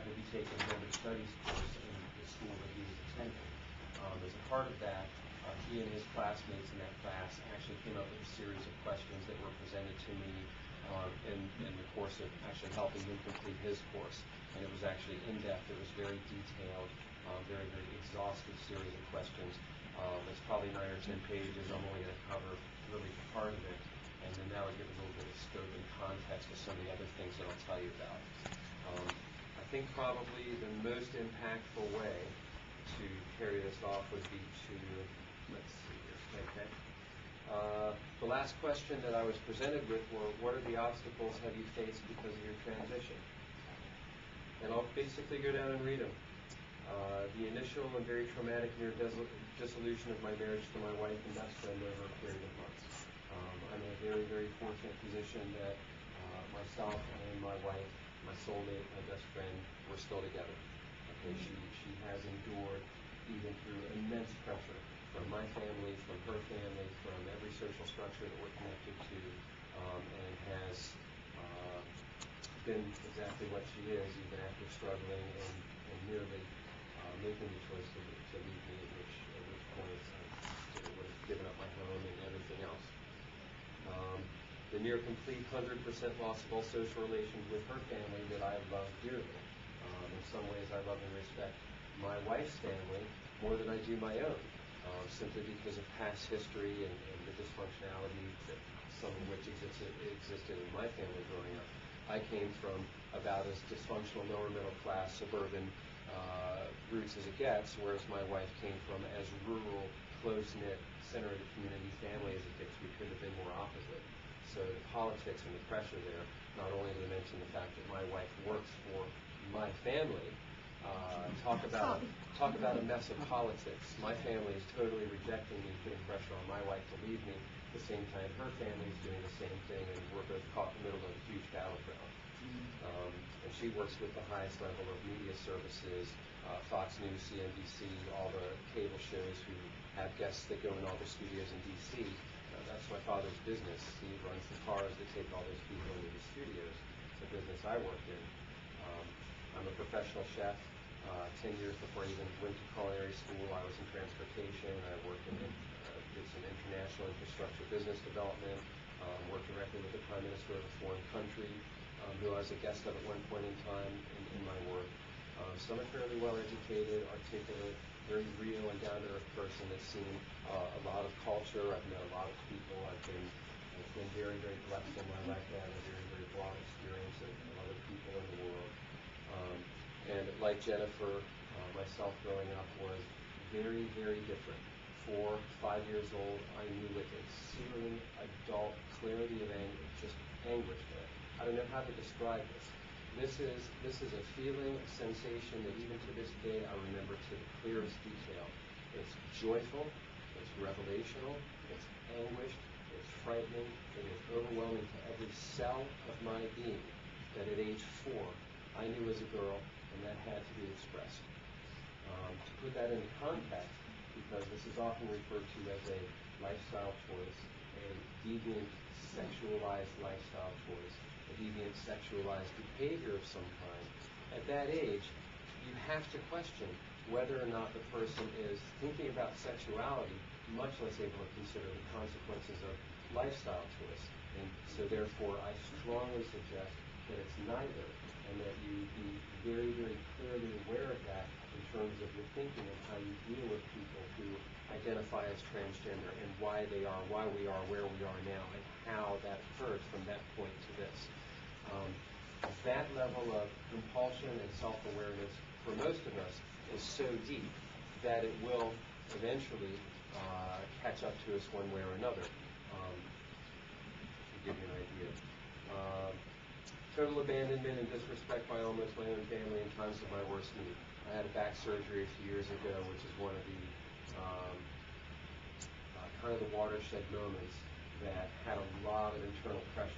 would be taking a gender studies course in the school that he was attending. As a part of that, he and his classmates in that class actually came up with a series of questions that were presented to me in the course of actually helping him complete his course. And it was actually in-depth. It was very detailed, very, very exhaustive series of questions. It's probably 9 or 10 pages. I'm only going to cover really part of it. And then that would give a little bit of scope and context to some of the other things that I'll tell you about. I think probably the most impactful way to carry this off would be to, let's see here, okay. The last question that I was presented with were, what are the obstacles have you faced because of your transition? And I'll basically go down and read them. The initial and very traumatic near dissolution of my marriage to my wife and best friend over a period of months. I'm in a very, very fortunate position that myself and my wife, my soulmate, my best friend, we're still together. Okay, she has endured even through immense pressure from my family, from her family, from every social structure that we're connected to, and has been exactly what she is, even after struggling and nearly making the choice to leave me, at which point I would have given up my home and everything else. The near complete 100% loss of all social relations with her family that I love dearly. In some ways I love and respect my wife's family more than I do my own, simply because of past history and the dysfunctionality that some of which existed in my family growing up. I came from about as dysfunctional lower middle class suburban roots as it gets, whereas my wife came from as rural, close-knit, center of the community family as it gets. We couldn't have been more opposite. So the politics and the pressure there, not only to mention the fact that my wife works for my family, talk about a mess of politics. My family is totally rejecting me, putting pressure on my wife to leave me. At the same time, her family is doing the same thing, and we're both caught in the middle of a huge battleground. And she works with the highest level of media services, Fox News, CNBC, all the cable shows who have guests that go in all the studios in D.C. That's my father's business. He runs the cars that take all those people into the studios. It's a business I work in. I'm a professional chef. 10 years before I even went to culinary school, I was in transportation. I worked did some international infrastructure business development, worked directly with the Prime Minister of a foreign country, who I was a guest of at one point in time in my work. So I'm a fairly well-educated, articulate, very real and down-to-earth person that's seen a lot of culture. I've met a lot of people. I've been very, very blessed in my life to have a very, very broad experience of other people in the world. And like Jennifer, myself growing up was very, very different. 4, 5 years old, I knew with a searing adult clarity of anger, just anguish there. I don't know how to describe this. This is a feeling, a sensation that even to this day I remember to the clearest detail. It's joyful, it's revelational, it's anguished, it's frightening, it is overwhelming to every cell of my being that at age 4 I knew as a girl, and that had to be expressed. To put that into context, because this is often referred to as a lifestyle choice, a deviant sexualized lifestyle choice, a deviant sexualized behavior of some kind, at that age, you have to question whether or not the person is thinking about sexuality, much less able to consider the consequences of lifestyle choice. And so therefore, I strongly suggest that it's neither, and that you be very, very clearly aware of that in terms of your thinking and how you deal with people who identify as transgender and why they are, why we are where we are now, and how that occurred from that point to this. That level of compulsion and self-awareness for most of us is so deep that it will eventually catch up to us one way or another. To give you an idea. Total abandonment and disrespect by almost my own family in times of my worst need. I had a back surgery a few years ago, which is one of the kind of the watershed moments that had a lot of internal pressure